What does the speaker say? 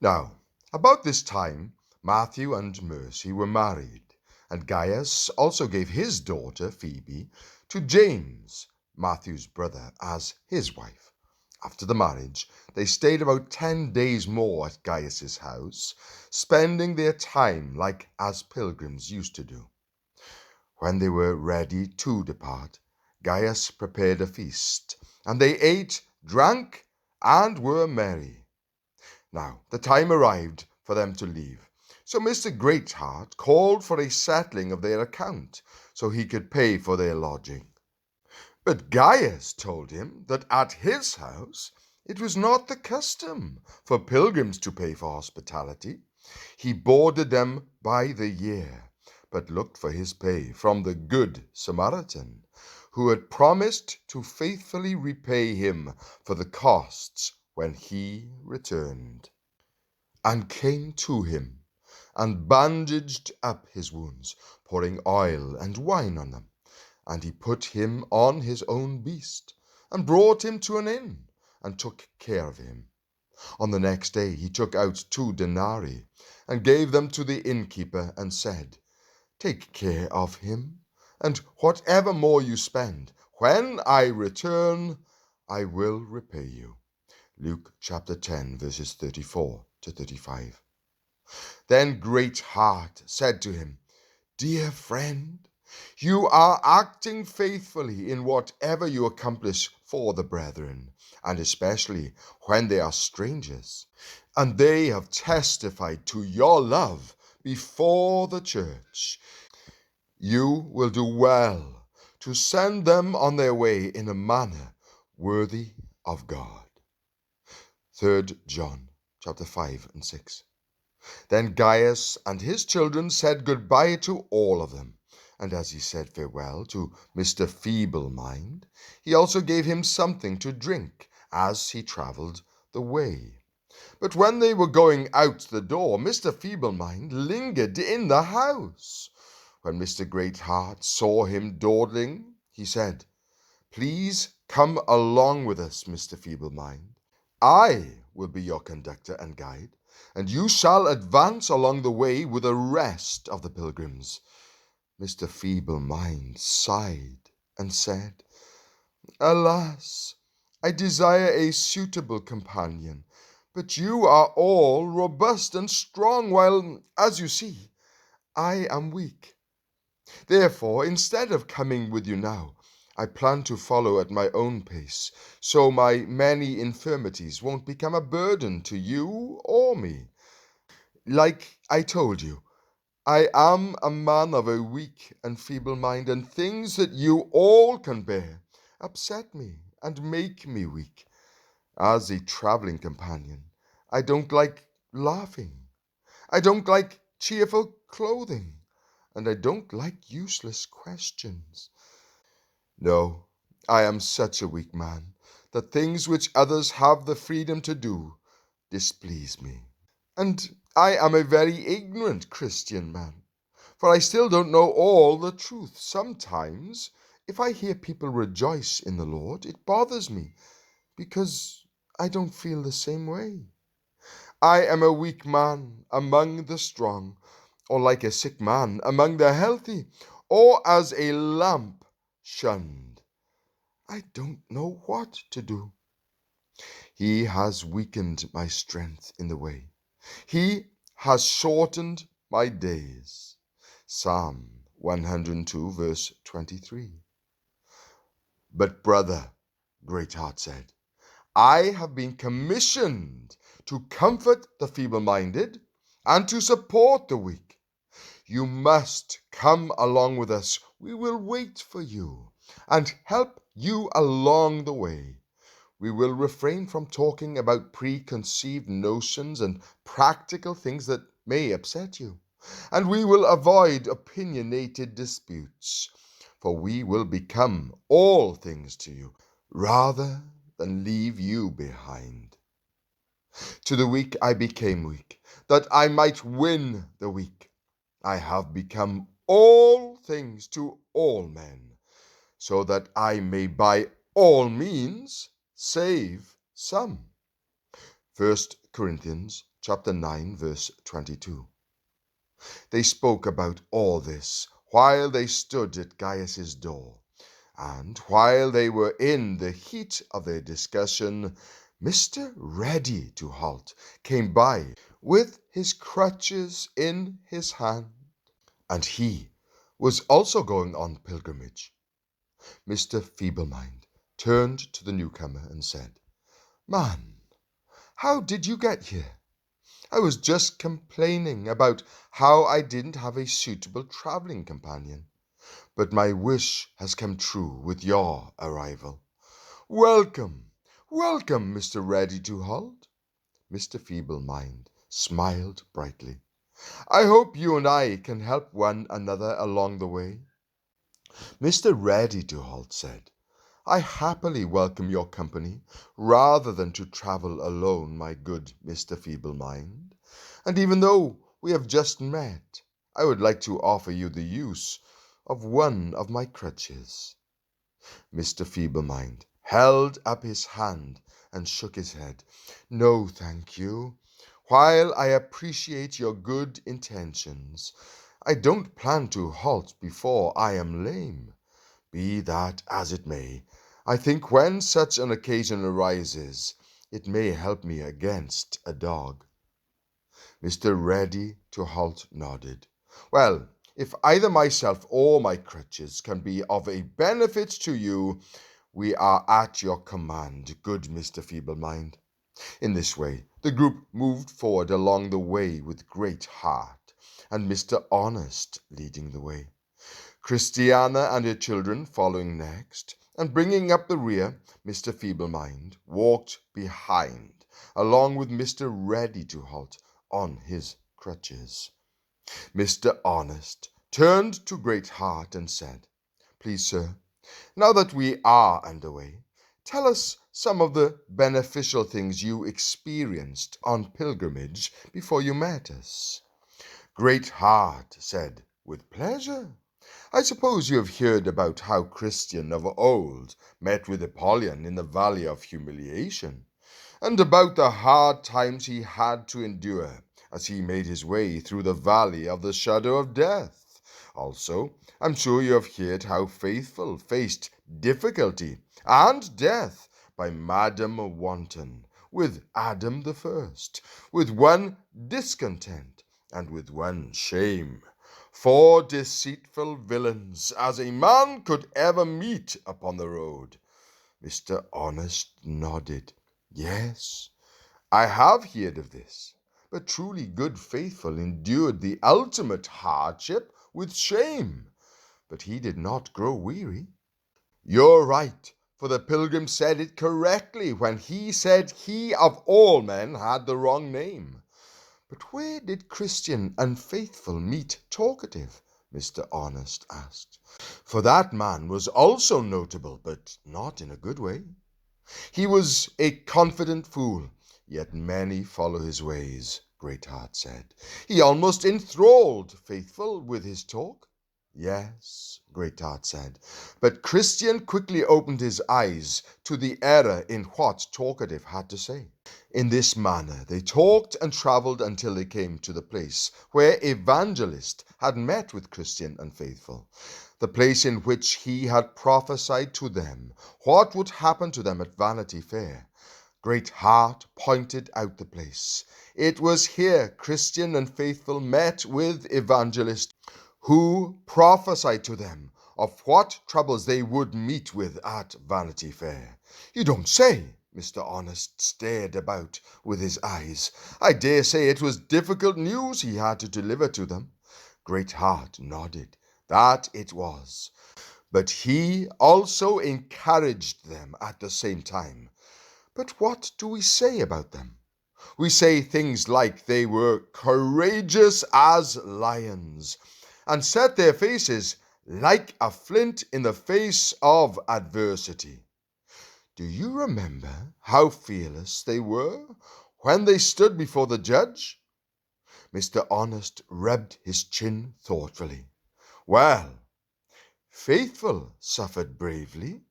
Now, about this time, Matthew and Mercy were married, and Gaius also gave his daughter, Phebe, to James, Matthew's brother, as his wife. After the marriage, they stayed about 10 days more at Gaius's house, spending their time like as pilgrims used to do. When they were ready to depart, Gaius prepared a feast, and they ate, drank, and were merry. Now the time arrived for them to leave, so Mr. Greatheart called for a settling of their account, so he could pay for their lodging. But Gaius told him that at his house it was not the custom for pilgrims to pay for hospitality. He boarded them by the year, but looked for his pay from the good Samaritan, who had promised to faithfully repay him for the costs when he returned, and came to him, and bandaged up his wounds, pouring oil and wine on them. And he put him on his own beast, and brought him to an inn, and took care of him. On the next day he took out 2 denarii, and gave them to the innkeeper, and said, Take care of him, and whatever more you spend, when I return, I will repay you. Luke chapter 10, verses 34 to 35. Then Greatheart said to him, Dear friend, you are acting faithfully in whatever you accomplish for the brethren, and especially when they are strangers, and they have testified to your love before the church. You will do well to send them on their way in a manner worthy of God. 3 John chapter 5 and 6. Then Gaius and his children said goodbye to all of them, and as he said farewell to Mr. Feeble Mind, he also gave him something to drink as he travelled the way. But when they were going out the door, Mr. Feeble Mind lingered in the house. When Mr. Greatheart saw him dawdling, he said, Please come along with us, Mr. Feeble Mind. I will be your conductor and guide, and you shall advance along the way with the rest of the pilgrims. Mr. Feeble Mind sighed and said, Alas, I desire a suitable companion, but you are all robust and strong, while, as you see, I am weak. Therefore, instead of coming with you now, I plan to follow at my own pace, so my many infirmities won't become a burden to you or me. Like I told you, I am a man of a weak and feeble mind, and things that you all can bear upset me and make me weak. As a traveling companion, I don't like laughing. I don't like cheerful clothing, and I don't like useless questions. No, I am such a weak man that things which others have the freedom to do displease me. And I am a very ignorant Christian man, for I still don't know all the truth. Sometimes, if I hear people rejoice in the Lord, it bothers me, because I don't feel the same way. I am a weak man among the strong, or like a sick man among the healthy, or as a lamp shunned. I don't know what to do. He has weakened my strength in the way. He has shortened my days. Psalm 102, verse 23. But brother, Greatheart said, I have been commissioned to comfort the feeble-minded and to support the weak. You must come along with us. We will wait for you and help you along the way. We will refrain from talking about preconceived notions and practical things that may upset you, and we will avoid opinionated disputes, for we will become all things to you, rather than leave you behind. To the weak I became weak, that I might win the weak. I have become all things to all men, so that I may by all means save some. 1 Corinthians chapter 9, verse 22. They spoke about all this while they stood at Gaius's door, and while they were in the heat of their discussion, Mr. Ready-to-Halt came by with his crutches in his hand, and he was also going on pilgrimage. Mr. Feeble Mind turned to the newcomer and said, "Man, how did you get here? I was just complaining about how I didn't have a suitable traveling companion, but my wish has come true with your arrival. Welcome, welcome, Mr. Ready-to-Halt." Mr. Feeble Mind smiled brightly. "I hope you and I can help one another along the way." Mr. Ready-to-Halt said, "I happily welcome your company, rather than to travel alone, my good Mr. Feeble Mind. And even though we have just met, I would like to offer you the use of one of my crutches." Mr. Feeble Mind held up his hand and shook his head. "No, thank you. While I appreciate your good intentions, I don't plan to halt before I am lame. Be that as it may, I think when such an occasion arises, it may help me against a dog." Mr. Ready-to-Halt nodded. "Well, if either myself or my crutches can be of a benefit to you, we are at your command, good Mr. Feeble Mind." In this way, the group moved forward along the way with great heart, and Mr. Honest leading the way, Christiana and her children following next, and bringing up the rear, Mr. Feeble Mind walked behind, along with Mr. Ready-to-Halt on his crutches. Mr. Honest turned to Great Heart and said, "Please, sir, now that we are underway, tell us some of the beneficial things you experienced on pilgrimage before you met us." Great Heart said, "With pleasure. I suppose you have heard about how Christian of old met with Apollyon in the Valley of Humiliation, and about the hard times he had to endure as he made his way through the Valley of the Shadow of Death. Also, I'm sure you have heard how Faithful faced difficulty and death by Madam Wanton, with Adam the First, with one discontent, and with one shame. 4 deceitful villains as a man could ever meet upon the road." Mr. Honest nodded. "Yes, I have heard of this, but truly good Faithful endured the ultimate hardship with shame, but he did not grow weary." "You're right, for the Pilgrim said it correctly when he said he of all men had the wrong name. But where did Christian and Faithful meet Talkative?" Mr. Honest asked. For that man was also notable, but not in a good way. "He was a confident fool, yet many follow his ways," Great Heart said. "He almost enthralled Faithful with his talk." "Yes," Great Heart said, but Christian quickly opened his eyes to the error in what Talkative had to say. In this manner they talked and travelled until they came to the place where Evangelist had met with Christian and Faithful, the place in which he had prophesied to them what would happen to them at Vanity Fair. Great Heart pointed out the place. It was here Christian and Faithful met with Evangelist, who prophesied to them of what troubles they would meet with at Vanity Fair. "You don't say?" Mr. Honest stared about with his eyes. "I dare say it was difficult news he had to deliver to them." Great Heart nodded. "That it was. But he also encouraged them at the same time. But what do we say about them? We say things like they were courageous as lions, and set their faces like a flint in the face of adversity. Do you remember how fearless they were when they stood before the judge?" Mr. Honest rubbed his chin thoughtfully. "Well, Faithful suffered bravely,